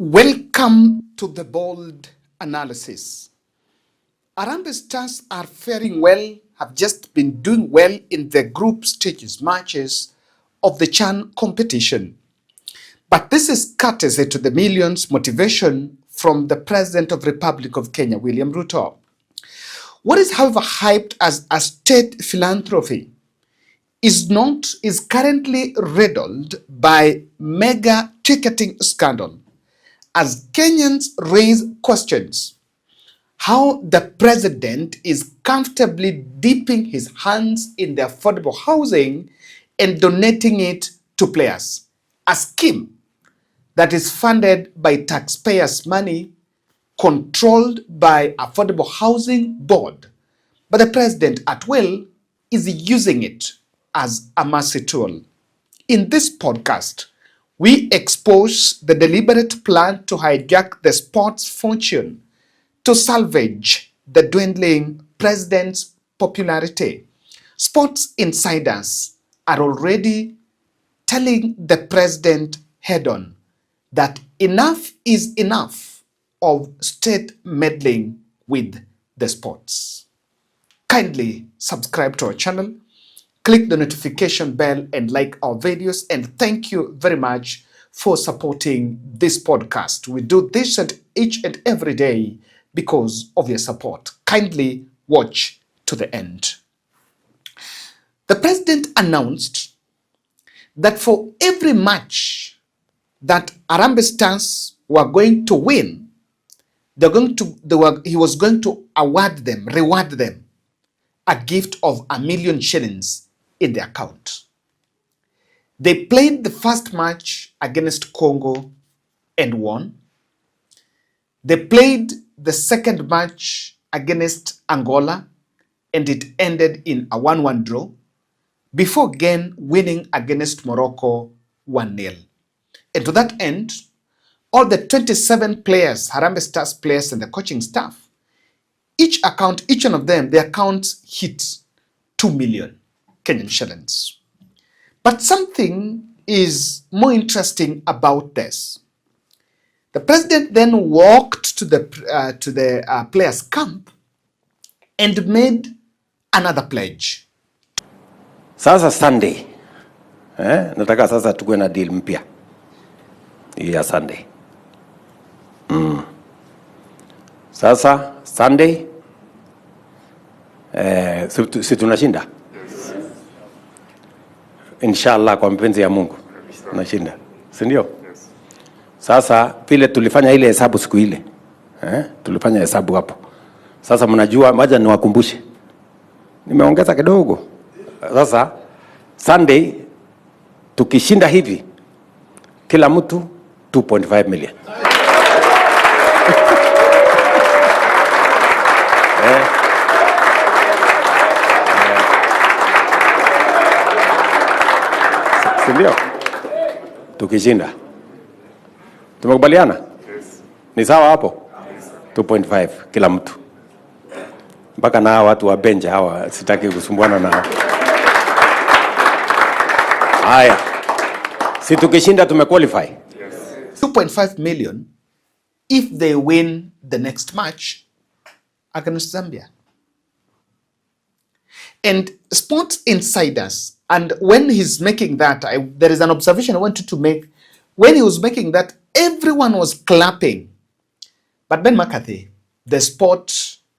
Welcome to the bold analysis. Harambee Stars are faring well, have just been doing well in the group stages matches of the CHAN competition. But this is courtesy to the millions motivation from the President of the Republic of Kenya, William Ruto. What is, however, hyped as a state philanthropy is currently riddled by mega ticketing scandal as Kenyans raise questions how the president is comfortably dipping his hands in the affordable housing and donating it to players, a scheme that is funded by taxpayers' money, controlled by Affordable Housing Board, but the president at will is using it as a mercy tool. In this podcast, we expose the deliberate plan to hijack the sports fortune to salvage the dwindling president's popularity. Sports insiders are already telling the president head-on that enough is enough of state meddling with the sports. Kindly subscribe to our channel, click the notification bell and like our videos, and thank you very much for supporting this podcast. We do this each and every day because of your support. Kindly watch to the end. The president announced that for every match that Harambee Stars were going to win, he was going to reward them a gift of 1 million shillings in the account. They played the first match against Congo and won. They played the second match against Angola and it ended in a 1-1 draw before again winning against Morocco 1-0. And to that end, all the 27 players, Harambee Stars players and the coaching staff, each one of them, their accounts hit 2 million Kenyan shillings. But something is more interesting about this. The president then walked to the players' camp and made another pledge. Sasa Sunday, nataka sasa tuwe na deal mpya ya Sunday. Sasa Sunday, si tunashinda? Inshallah kwa mpenzi ya Mungu tunashinda, si ndio? Sasa vile tulifanya ile hesabu siku ile, tulifanya hesabu hapo. Sasa mnajua, moja niwakumbushe, nimeongeza kidogo. Sasa Sunday tukishinda hivi, kila mtu 2.5 million. Sindio? Tukishinda. Tumekubaliana? Yes. Ni sawa hapo? Yes. 2.5 kila mtu. Mpaka na watu wa bench hawa sitaki kusumbuana na. Haya. Si tukishinda tumequalify. Yes. 2.5 million if they win the next match against Zambia. And sports insiders, and when he's making that, there is an observation I wanted to make. When he was making that, everyone was clapping. But Ben McCarthy, the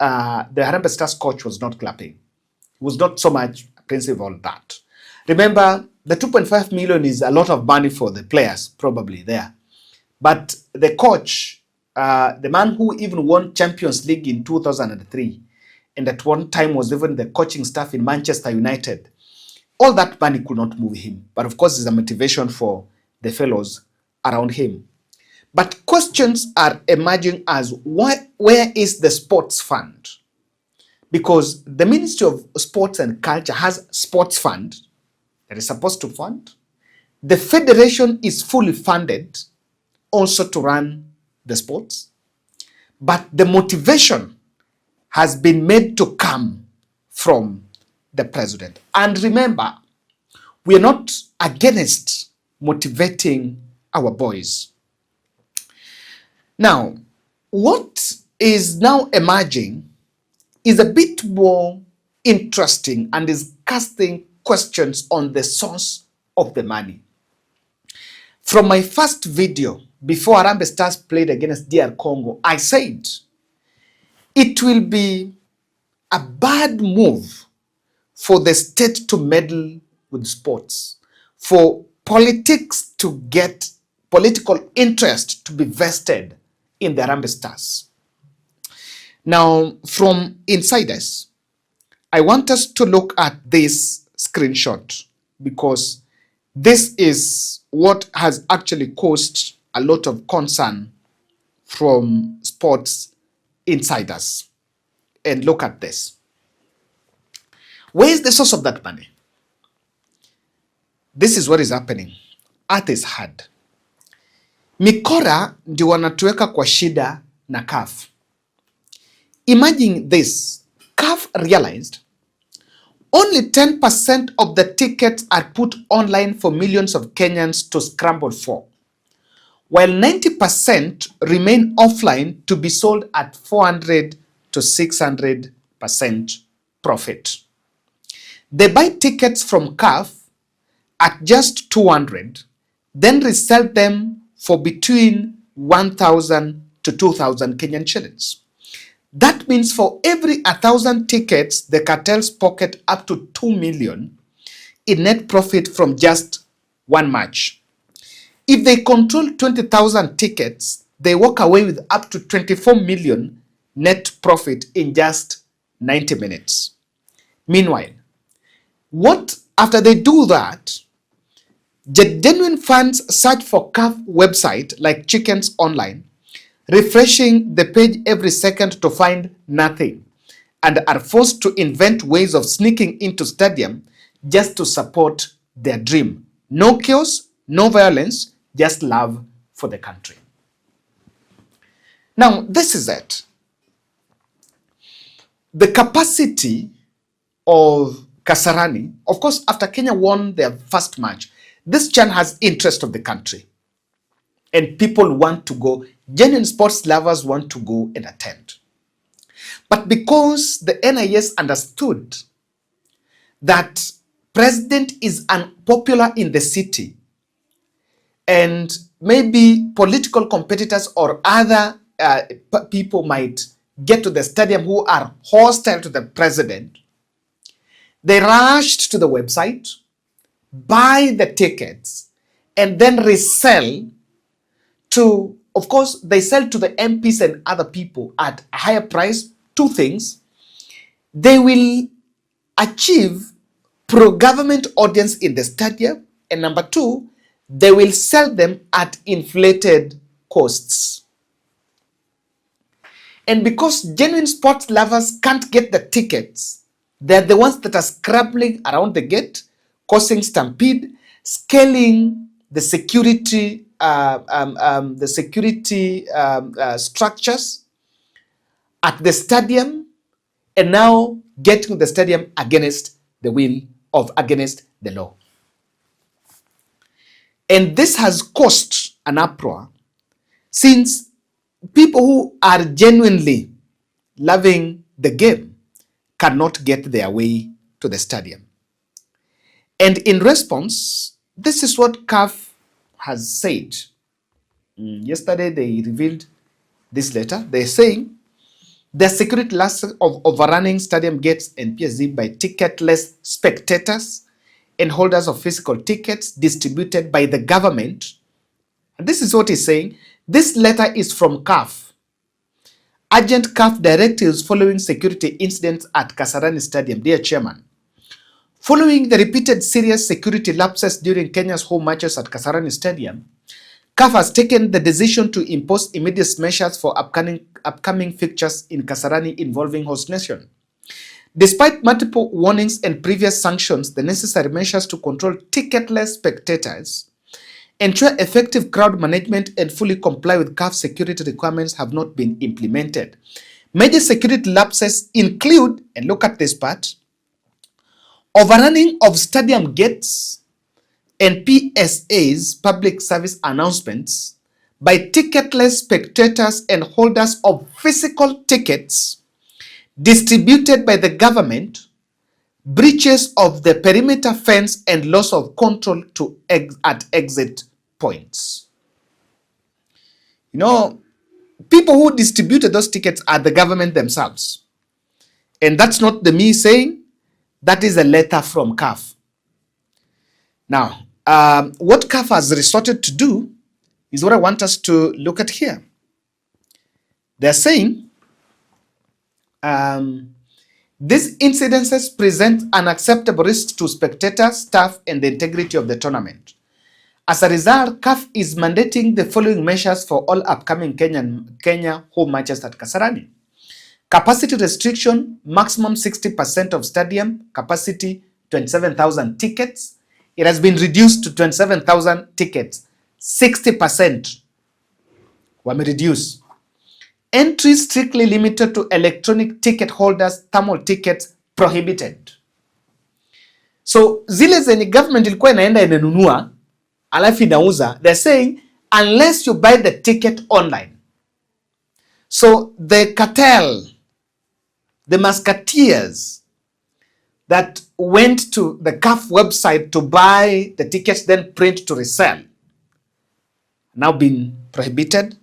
Harambee Stars coach, was not clapping. He was not so much apprehensive on that. Remember, the 2.5 million is a lot of money for the players, probably there. But the coach, the man who even won Champions League in 2003, and at one time was even the coaching staff in Manchester United, all that money could not move him. But of course, it's a motivation for the fellows around him. But questions are emerging as where is the sports fund? Because the Ministry of Sports and Culture has sports fund that is supposed to fund. The federation is fully funded also to run the sports. But the motivation has been made to come from the president. And remember, we are not against motivating our boys. Now, what is now emerging is a bit more interesting and is casting questions on the source of the money. From my first video, before Harambee Stars played against DR Congo, I said it will be a bad move for the state to meddle with sports, for politics to get political interest to be vested in the Harambee Stars. Now, from insiders, I want us to look at this screenshot because this is what has actually caused a lot of concern from sports insiders. And look at this. Where is the source of that money? This is what is happening. Earth is hard. Mikora ndio wanatuweka kwa shida na CAF. Imagine this. CAF realized only 10% of the tickets are put online for millions of Kenyans to scramble for, while 90% remain offline to be sold at 400 to 600% profit. They buy tickets from CAF at just 200, then resell them for between 1,000 to 2,000 Kenyan shillings. That means for every 1,000 tickets, the cartels pocket up to 2 million in net profit from just one match. If they control 20,000 tickets, they walk away with up to 24 million net profit in just 90 minutes. Meanwhile, after they do that, genuine fans search for CAF website like chickens online, refreshing the page every second to find nothing, and are forced to invent ways of sneaking into stadium just to support their dream. No chaos, no violence, just love for the country. Now, this is it. The capacity of Kasarani, of course, after Kenya won their first match, this CHAN has interest of the country. And people want to go, genuine sports lovers want to go and attend. But because the NIS understood that president is unpopular in the city, and maybe political competitors or other people might get to the stadium who are hostile to the president, they rushed to the website, buy the tickets, and then resell to, of course, they sell to the MPs and other people at a higher price. Two things. They will achieve pro-government audience in the stadium. And number two, they will sell them at inflated costs. And because genuine sports lovers can't get the tickets, they're the ones that are scrambling around the gate, causing stampede, scaling the security structures at the stadium, and now getting the stadium against the law. And this has caused an uproar, since people who are genuinely loving the game cannot get their way to the stadium. And in response, this is what CAF has said. Yesterday they revealed this letter. They're saying the security loss of overrunning stadium gates and PSG by ticketless spectators and holders of physical tickets distributed by the government. And this is what he's saying. This letter is from CAF. Urgent CAF directives following security incidents at Kasarani Stadium. Dear Chairman, following the repeated serious security lapses during Kenya's home matches at Kasarani Stadium, CAF has taken the decision to impose immediate measures for upcoming fixtures in Kasarani involving host nation. Despite multiple warnings and previous sanctions, the necessary measures to control ticketless spectators, ensure effective crowd management, and fully comply with CAF security requirements have not been implemented. Major security lapses include, and look at this part, overrunning of stadium gates and PSA's public service announcements by ticketless spectators and holders of physical tickets distributed by the government, breaches of the perimeter fence, and loss of control at exit points. You know, people who distributed those tickets are the government themselves. And that's not the me saying, that is a letter from CAF. Now, what CAF has resorted to do is what I want us to look at here. They're saying, these incidences present unacceptable risks to spectators, staff, and the integrity of the tournament. As a result, CAF is mandating the following measures for all upcoming Kenya home matches at Kasarani. Capacity restriction, maximum 60% of stadium capacity, 27,000 tickets. It has been reduced to 27,000 tickets. 60% were reduced. Entry strictly limited to electronic ticket holders, thermal tickets prohibited. So zile zenye government ilikuwa inaenda inanunua alafu inauza, they're saying unless you buy the ticket online. So the cartel, the musketeers that went to the CAF website to buy the tickets, then print to resell, now been prohibited.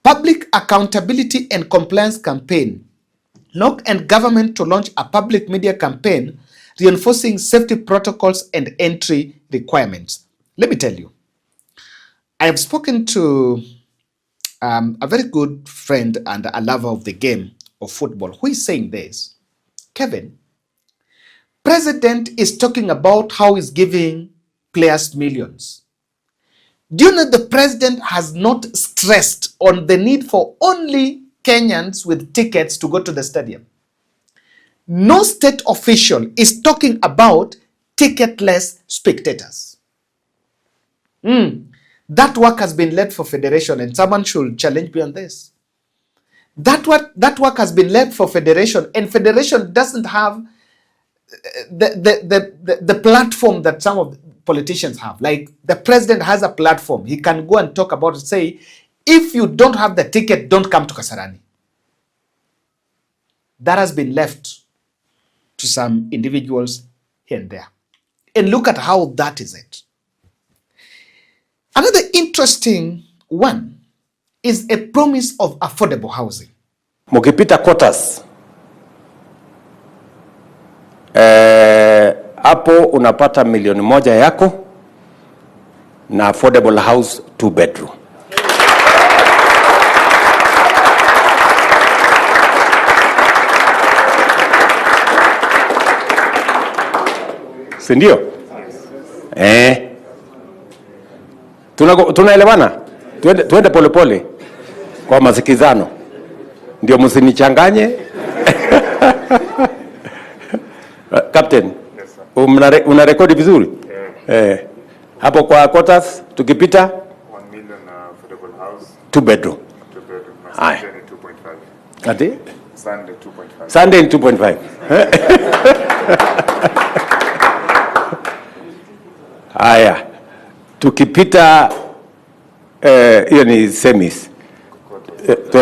Public accountability and compliance campaign. NOC and government to launch a public media campaign reinforcing safety protocols and entry requirements. Let me tell you, I have spoken to a very good friend and a lover of the game of football who is saying this. Kevin, President is talking about how he's giving players millions. Do you know the president has not stressed on the need for only Kenyans with tickets to go to the stadium? No state official is talking about ticketless spectators. That work has been led for federation, and someone should challenge me on this. That work has been led for federation, and federation doesn't have the platform that some of the politicians have. Like the president has a platform. He can go and talk about it, say, if you don't have the ticket, don't come to Kasarani. That has been left to some individuals here and there. And look at how that is it. Another interesting one is a promise of affordable housing. Mukipita quarters, hapo unapata milioni moja yako na affordable house 2 bedroom. Sindio? Tunaelewana? Tuende pole pole kwa masikizano. Ndio msinichanganye. Captain, yes, una rekodi vizuri? Hapo kwa quarters tukipita 1 million affordable house 2 bedroom. 2 bedroom. Aye. Sunday 2.5. Ati? Sunday 2.5. Sunday 2.5. Haya. Tukipita hiyo ni semis.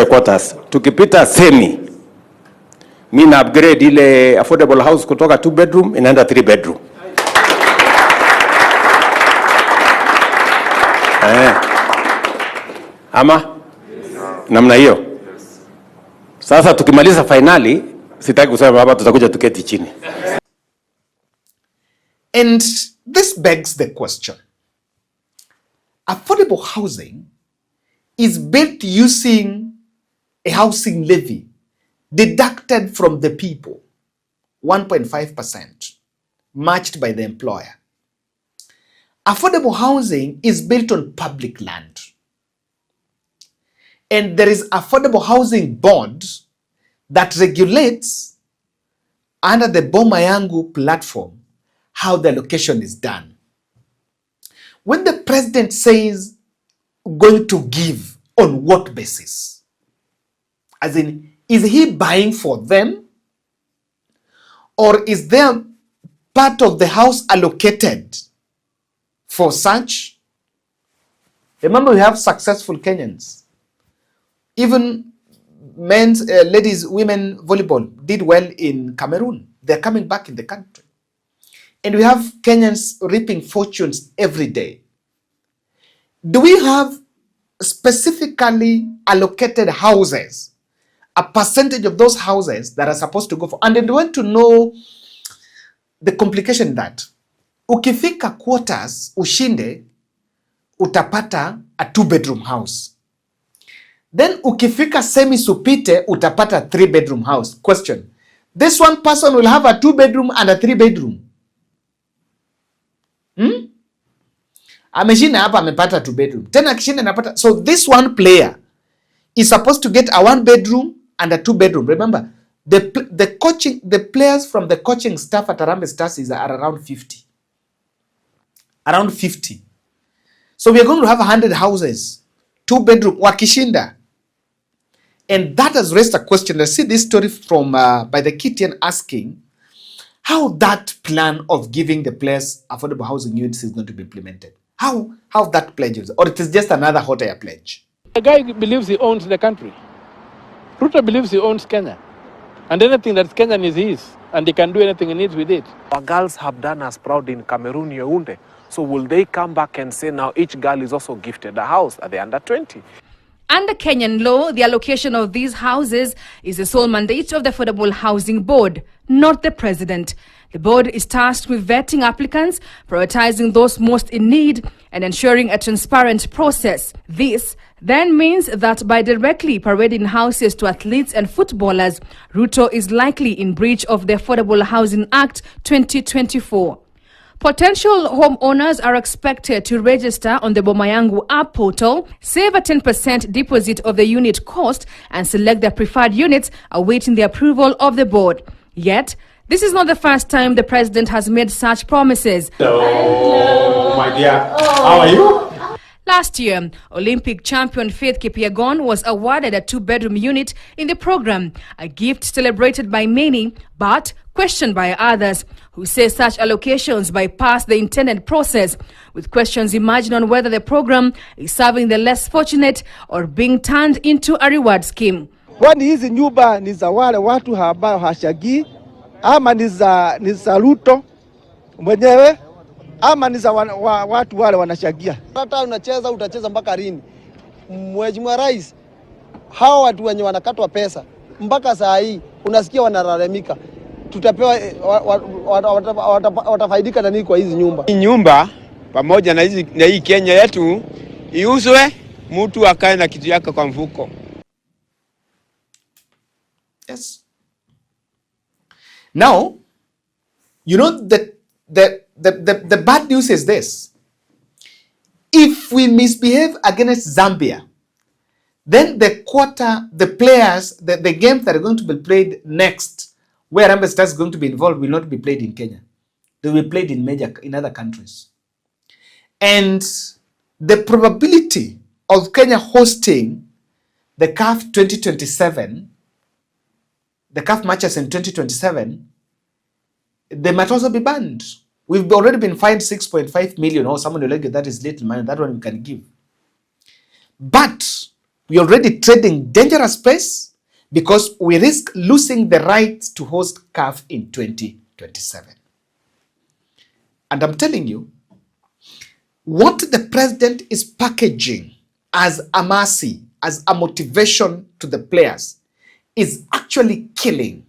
Quarters. Tukipita semi, mimi na upgrade ile affordable house kutoka 2 bedroom inaenda 3 bedroom. Ama namna hiyo. Sasa tukimaliza finali, sitaki kusema hapa, tutakuja tuketi chini. And this begs the question. Affordable housing is built using a housing levy deducted from the people, 1.5%, matched by the employer. Affordable housing is built on public land. And there is affordable housing board that regulates under the Boma Yangu platform how the allocation is done. When the president says going to give, on what basis? As in, is he buying for them? Or is there part of the house allocated for such? Remember, we have successful Kenyans. Even men's, ladies, women volleyball did well in Cameroon. They're coming back in the country. And we have Kenyans reaping fortunes every day. Do we have specifically allocated houses, a percentage of those houses that are supposed to go for? And they want to know the complication that ukifika quarters ushinde utapata a 2-bedroom house. Then ukifika semi-supite utapata 3-bedroom house. Question. This one person will have a 2-bedroom and a 3-bedroom. Ameshinda hapa amepata 2-bedroom. Tena akishinda anapata. So this one player is supposed to get a 1-bedroom and a 2-bedroom. Remember, the players from the coaching staff at Harambee Stars are around 50. Around 50. So we are going to have 100 houses, 2-bedroom, wakishinda. And that has raised a question. I see this story from by the Kenyan asking how that plan of giving the players affordable housing units is going to be implemented. How that pledge is, or it is just another hot air pledge. The guy believes he owns the country. Ruto believes he owns Kenya. And anything that's Kenyan is his. And he can do anything he needs with it. Our girls have done us proud in Cameroon, Yaoundé. So will they come back and say now each girl is also gifted a house at the under 20? Under Kenyan law, the allocation of these houses is the sole mandate of the Affordable Housing Board, not the president. The board is tasked with vetting applicants, prioritizing those most in need, and ensuring a transparent process. This then means that by directly parading houses to athletes and footballers, Ruto is likely in breach of the Affordable Housing Act 2024. Potential homeowners are expected to register on the Bomayangu app portal, save a 10% deposit of the unit cost, and select their preferred units, awaiting the approval of the board. Yet, this is not the first time the president has made such promises. Hello, my dear. How are you? Last year, Olympic champion Faith Kipyegon was awarded a 2-bedroom unit in the program, a gift celebrated by many, but questioned by others, who say such allocations bypass the intended process, with questions emerging on whether the program is serving the less fortunate or being turned into a reward scheme. Kwani hizi nyumba ni za wale watu ambao hashagii, ama ni za Ruto mwenyewe, ama ni za watu wale wanashagia? Hata unacheza utacheza mpaka lini? Mheshimiwa Rais, hao watu wenye wanakatwa pesa mpaka saa hii unasikia wanalalamika. Tutapewa watafaidika na nini kwa hizi nyumba? Hii nyumba pamoja na hii Kenya yetu iuzwe, mtu akae na kitu yake kwa mfuko. Yes. Now, you know the bad news is this. If we misbehave against Zambia, then the players, the games that are going to be played next, where Harambee Stars is going to be involved, will not be played in Kenya. They will be played in other countries. And the probability of Kenya hosting the CAF 2027, the CAF matches in 2027, they might also be banned. We've already been fined 6.5 million, or someone will argue that is little money, that one we can give. But we're already trading dangerous space because we risk losing the right to host CAF in 2027. And I'm telling you, what the president is packaging as a mercy, as a motivation to the players, is actually killing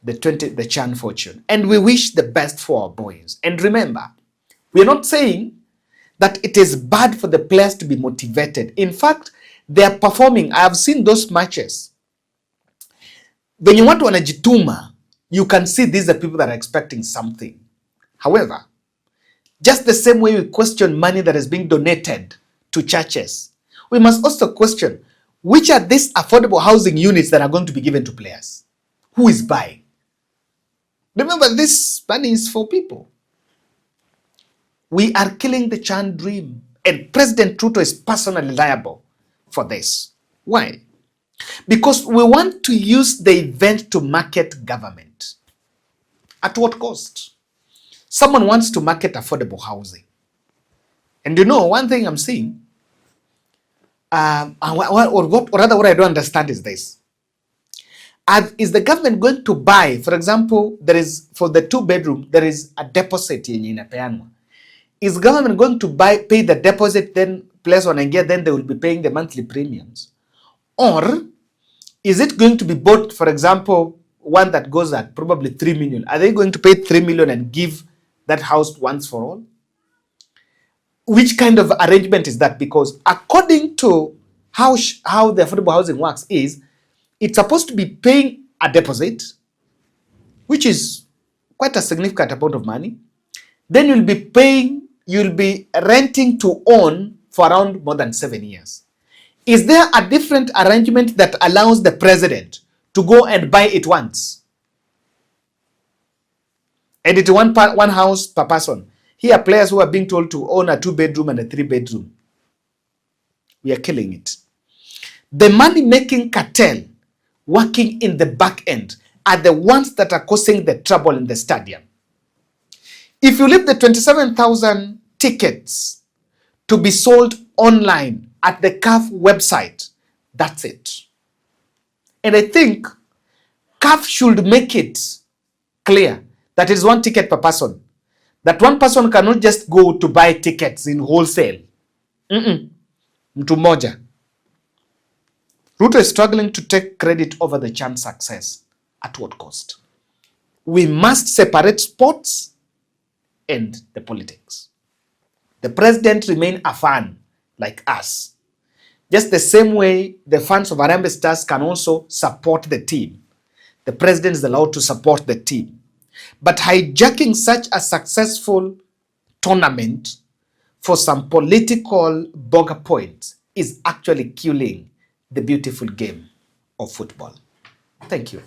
the Chan fortune. And we wish the best for our boys. And remember, we're not saying that it is bad for the players to be motivated. In fact, they are performing. I have seen those matches. When you want to wanajituma, you can see these are people that are expecting something. However, just the same way we question money that is being donated to churches, we must also question which are these affordable housing units that are going to be given to players. Who is buying? Remember, this money is for people. We are killing the Chan dream, and President Ruto is personally liable for this. Why? Because we want to use the event to market government. At what cost? Someone wants to market affordable housing. And you know, one thing I'm seeing, or rather what I don't understand is this. Is the government going to buy, for example, there is, for the 2-bedroom, there is a deposit yenye inapeanwa. Is government going to pay the deposit, then place wanaingia, then they will be paying the monthly premiums? Or is it going to be bought, for example, one that goes at probably 3 million? Are they going to pay 3 million and give that house once for all? Which kind of arrangement is that? Because according to how the affordable housing works is, it's supposed to be paying a deposit, which is quite a significant amount of money. Then you'll be renting to own for around more than 7 years. Is there a different arrangement that allows the president to go and buy it once? And it's one house per person. Here are players who are being told to own a 2-bedroom and a 3-bedroom. We are killing it. The money-making cartel working in the back end are the ones that are causing the trouble in the stadium. If you leave the 27,000 tickets to be sold online at the CAF website, that's it. And I think CAF should make it clear that is 1 ticket per person. That one person cannot just go to buy tickets in wholesale. Mtu moja. Ruto is struggling to take credit over the CHAN's success. At what cost? We must separate sports and the politics. The president remain a fan like us. Just the same way the fans of Harambee Stars can also support the team. The president is allowed to support the team. But hijacking such a successful tournament for some political bugger points is actually killing the beautiful game of football. Thank you.